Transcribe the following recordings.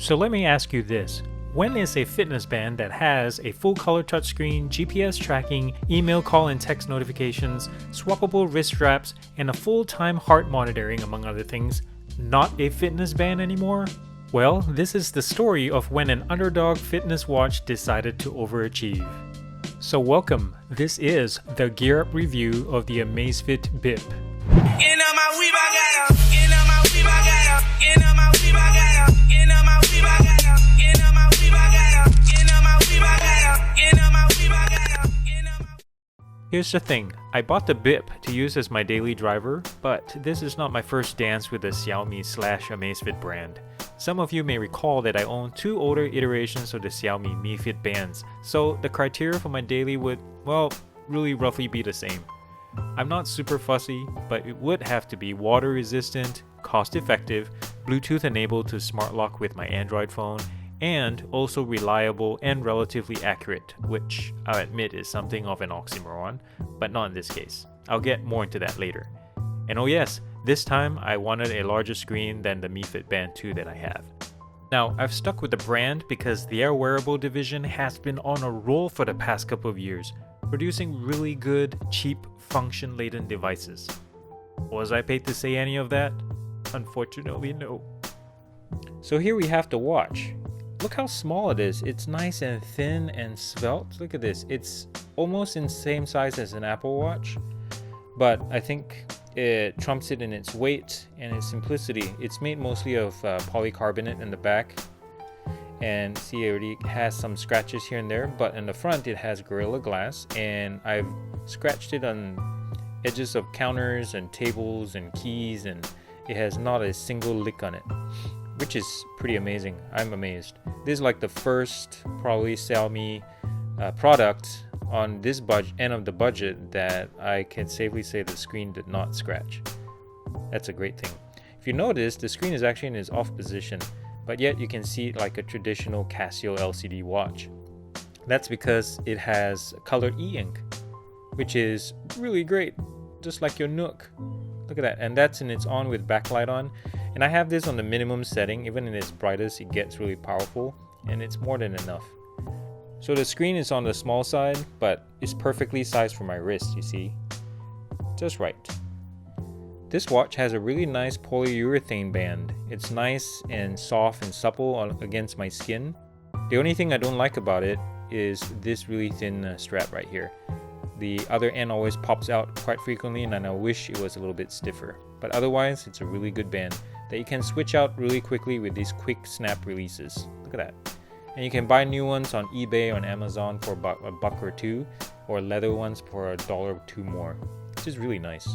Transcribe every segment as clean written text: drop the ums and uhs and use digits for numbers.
So let me ask you this. When is a fitness band that has a full color touchscreen, GPS tracking, email call and text notifications, swappable wrist straps, and a full-time heart monitoring among other things, not a fitness band anymore? Well, this is the story of when an underdog fitness watch decided to overachieve. So welcome, this is the Gear Up review of the Amazfit BIP. Here's the thing, I bought the BIP to use as my daily driver, but this is not my first dance with the Xiaomi/Amazfit brand. Some of you may recall that I own two older iterations of the Xiaomi Mi Fit bands, so the criteria for my daily would, well, really roughly be the same. I'm not super fussy, but it would have to be water resistant, cost effective, Bluetooth enabled to smart lock with my Android phone, and also reliable and relatively accurate, which I'll admit is something of an oxymoron, but not in this case. I'll get more into that later. And oh yes, this time I wanted a larger screen than the Mi Fit Band 2 that I have. Now, I've stuck with the brand because their wearable division has been on a roll for the past couple of years, producing really good, cheap, function-laden devices. Was I paid to say any of that? Unfortunately, no. So here we have the watch. Look how small it is. It's nice and thin and svelte. Look at this. It's almost in the same size as an Apple Watch, but I think it trumps it in its weight and its simplicity. It's made mostly of polycarbonate in the back, and see, it already has some scratches here and there, but in the front it has Gorilla Glass, and I've scratched it on edges of counters and tables and keys, and it has not a single lick on it, which is pretty amazing. I'm amazed. This is like the first probably Xiaomi product on this end of the budget that I can safely say the screen did not scratch. That's a great thing. If you notice, the screen is actually in its off position, but yet you can see it like a traditional Casio LCD watch. That's because it has colored e-ink, which is really great, just like your Nook. Look at that, and that's in its on with backlight on. And I have this on the minimum setting. Even in its brightest, it gets really powerful, and it's more than enough. So the screen is on the small side, but it's perfectly sized for my wrist, you see. Just right. This watch has a really nice polyurethane band. It's nice and soft and supple against my skin. The only thing I don't like about it is this really thin strap right here. The other end always pops out quite frequently, and I wish it was a little bit stiffer. But otherwise, it's a really good band that you can switch out really quickly with these quick snap releases. Look at that. And you can buy new ones on eBay or on Amazon for about $1 or $2, or leather ones for $1 or $2 more, which is really nice.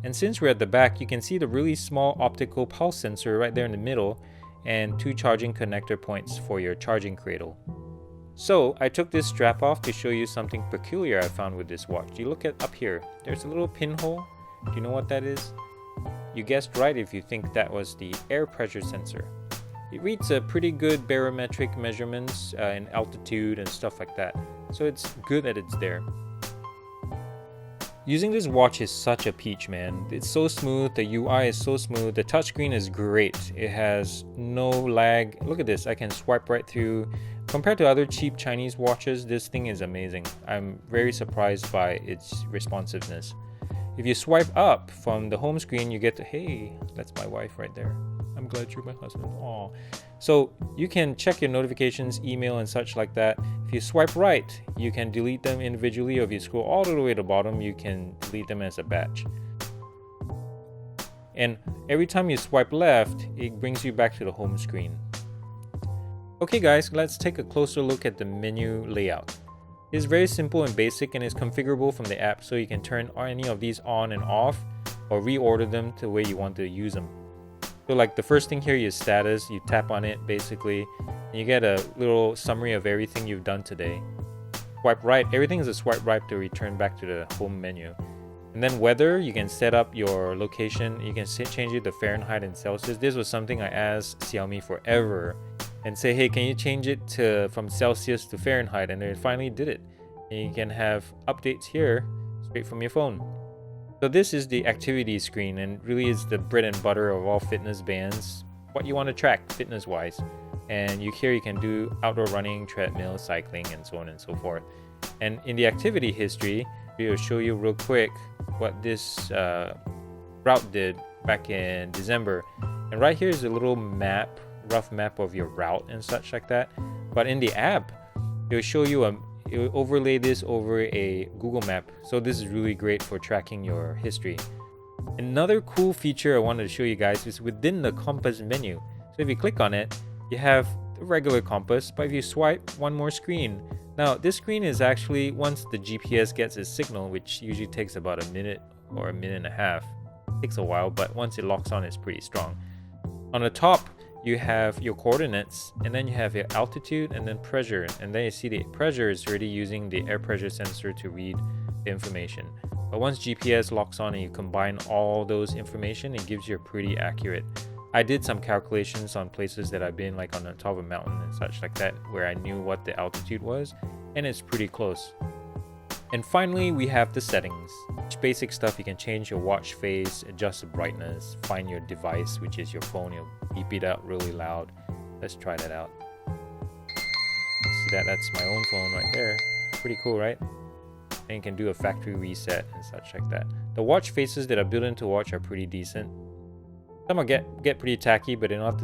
And since we're at the back, you can see the really small optical pulse sensor right there in the middle, and two charging connector points for your charging cradle. So I took this strap off to show you something peculiar I found with this watch. You look at up here, there's a little pinhole. Do you know what that is? You guessed right if you think that was the air pressure sensor. It reads a pretty good barometric measurements in altitude and stuff like that, so it's good that it's there. Using this watch is such a peach, man. It's so smooth, the UI is so smooth, the touchscreen is great. It has no lag. Look at this, I can swipe right through. Compared to other cheap Chinese watches, this thing is amazing. I'm very surprised by its responsiveness. If you swipe up from the home screen, you get to, hey, that's my wife right there. I'm glad you're my husband. Aw. So you can check your notifications, email, and such like that. If you swipe right, you can delete them individually, or if you scroll all the way to the bottom, you can delete them as a batch. And every time you swipe left, it brings you back to the home screen. Okay guys, let's take a closer look at the menu layout. It's very simple and basic, and is configurable from the app, so you can turn any of these on and off or reorder them to the way you want to use them. So like the first thing here is status. You tap on it basically, and you get a little summary of everything you've done today. Swipe right, everything is a swipe right to return back to the home menu. And then weather, you can set up your location. You can change it to Fahrenheit and Celsius. This was something I asked Xiaomi forever, and say, hey, can you change it from Celsius to Fahrenheit? And they finally did it. And you can have updates here straight from your phone. So this is the activity screen, and really is the bread and butter of all fitness bands. What you want to track fitness wise. And here you can do outdoor running, treadmill, cycling, and so on and so forth. And in the activity history, we will show you real quick what this route did back in December. And right here is a little map, rough map of your route and such like that. But in the app, it will show you it will overlay this over a Google map. So this is really great for tracking your history. Another cool feature I wanted to show you guys is within the compass menu. So if you click on it, you have the regular compass, but if you swipe, one more screen. Now this screen is actually once the GPS gets its signal, which usually takes about a minute or a minute and a half. It takes a while, but once it locks on, it's pretty strong. On the top, you have your coordinates, and then you have your altitude and then pressure. And then you see the pressure is already using the air pressure sensor to read the information. But once GPS locks on and you combine all those information, it gives you a pretty accurate. I did some calculations on places that I've been, like on the top of a mountain and such like that, where I knew what the altitude was, and it's pretty close. And finally, we have the settings. It's basic stuff. You can change your watch face, adjust the brightness, find your device, which is your phone. You'll beep it out really loud. Let's try that out. See that? That's my own phone right there. Pretty cool, right? And you can do a factory reset and such like that. The watch faces that are built into watch are pretty decent. Some will get pretty tacky, but they're not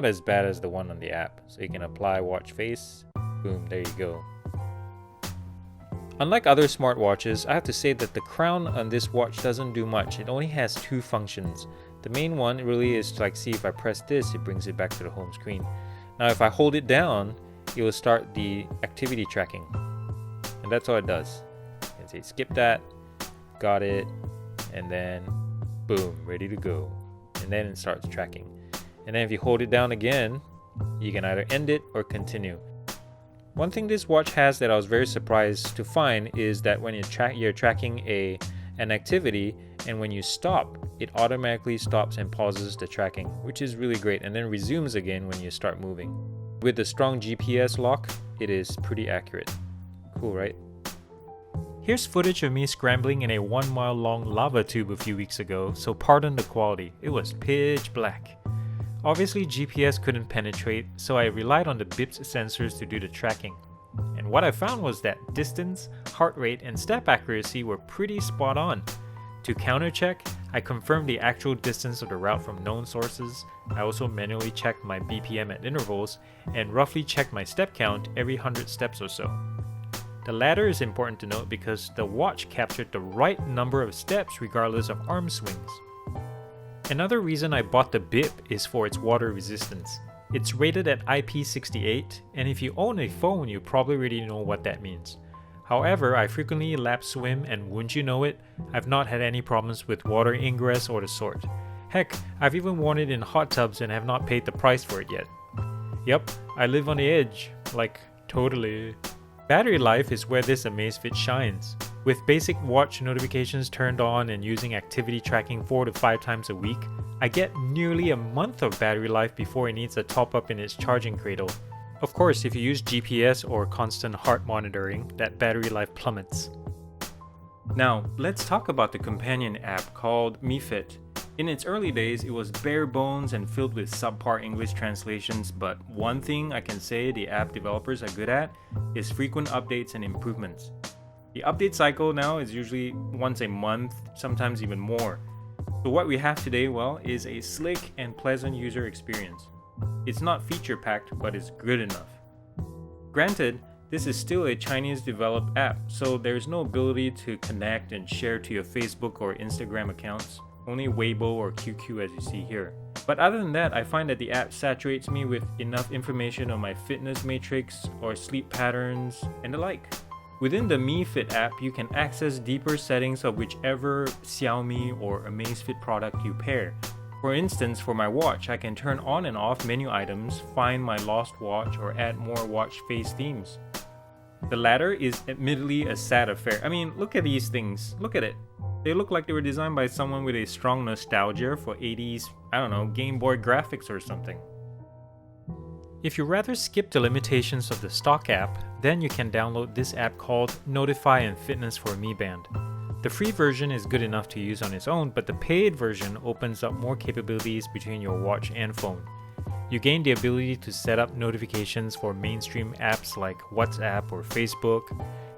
as bad as the one on the app. So you can apply watch face, boom, there you go. Unlike other smartwatches, I have to say that the crown on this watch doesn't do much. It only has two functions. The main one really is to see if I press this, it brings it back to the home screen. Now if I hold it down, it will start the activity tracking. And that's all it does. You can say skip that, got it, and then boom, ready to go. And then it starts tracking. And then if you hold it down again, you can either end it or continue. One thing this watch has that I was very surprised to find is that when you're tracking an activity, and when you stop, it automatically stops and pauses the tracking, which is really great, and then resumes again when you start moving. With the strong GPS lock, it is pretty accurate. Cool, right? Here's footage of me scrambling in a 1 mile long lava tube a few weeks ago, so pardon the quality. It was pitch black. Obviously GPS couldn't penetrate, so I relied on the BIP's sensors to do the tracking. And what I found was that distance, heart rate, and step accuracy were pretty spot on. To counter-check, I confirmed the actual distance of the route from known sources. I also manually checked my BPM at intervals, and roughly checked my step count every 100 steps or so. The latter is important to note because the watch captured the right number of steps regardless of arm swings. Another reason I bought the BIP is for its water resistance. It's rated at IP68, and if you own a phone, you probably already know what that means. However, I frequently lap swim, and wouldn't you know it, I've not had any problems with water ingress or the sort. Heck, I've even worn it in hot tubs and have not paid the price for it yet. Yep, I live on the edge, like totally. Battery life is where this Amazfit shines. With basic watch notifications turned on and using activity tracking 4 to 5 times a week, I get nearly a month of battery life before it needs a top up in its charging cradle. Of course, if you use GPS or constant heart monitoring, that battery life plummets. Now, let's talk about the companion app called MiFit. In its early days, it was bare bones and filled with subpar English translations, but one thing I can say the app developers are good at is frequent updates and improvements. The update cycle now is usually once a month, sometimes even more. So what we have today, well, is a slick and pleasant user experience. It's not feature-packed, but it's good enough. Granted, this is still a Chinese-developed app, so there's no ability to connect and share to your Facebook or Instagram accounts. Only Weibo or QQ as you see here. But other than that, I find that the app saturates me with enough information on my fitness matrix or sleep patterns and the like. Within the MiFit app, you can access deeper settings of whichever Xiaomi or Amazfit product you pair. For instance, for my watch, I can turn on and off menu items, find my lost watch, or add more watch face themes. The latter is admittedly a sad affair. I mean, look at these things. Look at it. They look like they were designed by someone with a strong nostalgia for 80s, Game Boy graphics or something. If you rather skip the limitations of the stock app, then you can download this app called Notify and Fitness for Mi Band. The free version is good enough to use on its own, but the paid version opens up more capabilities between your watch and phone. You gain the ability to set up notifications for mainstream apps like WhatsApp or Facebook,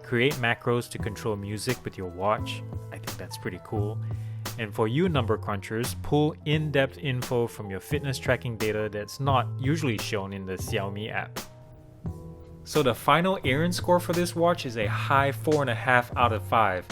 create macros to control music with your watch. I think that's pretty cool. And for you number crunchers, pull in-depth info from your fitness tracking data that's not usually shown in the Xiaomi app. So the final Aaron score for this watch is a high 4.5 out of 5.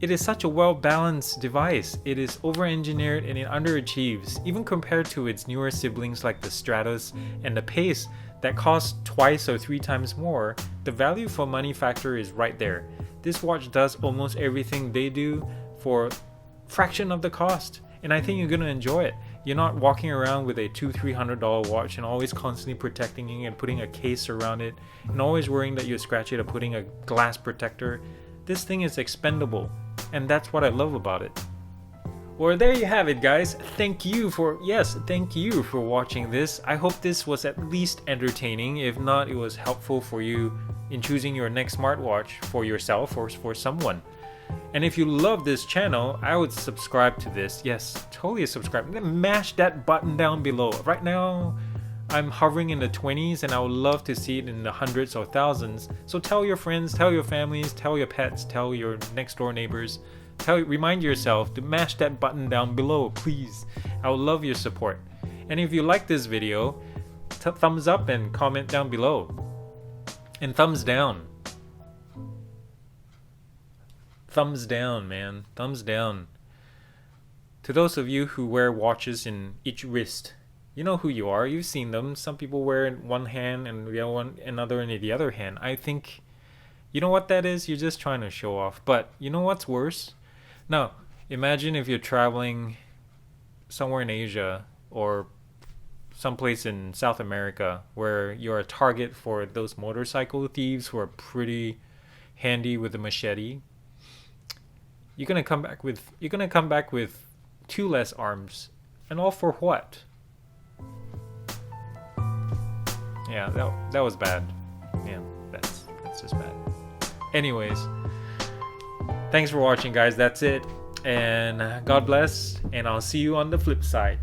It is such a well-balanced device. It is over-engineered and it underachieves, even compared to its newer siblings like the Stratus and the Pace that cost twice or 3 times more. The value for money factor is right there. This watch does almost everything they do for a fraction of the cost, and I think you're gonna enjoy it. You're not walking around with a $200-300 watch and always constantly protecting it and putting a case around it and always worrying that you scratch it or putting a glass protector. This thing is expendable, and that's what I love about it. Well, there you have it, guys. Thank you for watching this. I hope this was at least entertaining. If not, it was helpful for you in choosing your next smartwatch for yourself or for someone. And if you love this channel, I would subscribe to this. Yes, totally subscribe. Then mash that button down below. Right now, I'm hovering in the 20s and I would love to see it in the hundreds or thousands. So tell your friends, tell your families, tell your pets, tell your next door neighbors. Remind yourself to mash that button down below, please. I would love your support. And if you like this video, thumbs up and comment down below. And thumbs down. Thumbs down, man. Thumbs down. To those of you who wear watches in each wrist, you know who you are. You've seen them. Some people wear it in one hand and the other one, another in the other hand. I think, you know what that is? You're just trying to show off. But you know what's worse? Now, imagine if you're traveling somewhere in Asia or someplace in South America where you're a target for those motorcycle thieves who are pretty handy with a machete. You're gonna come back with 2 less arms, and all for what? Yeah, that was bad. Yeah, that's just bad. Anyways, thanks for watching, guys. That's it, and God bless, and I'll see you on the flip side.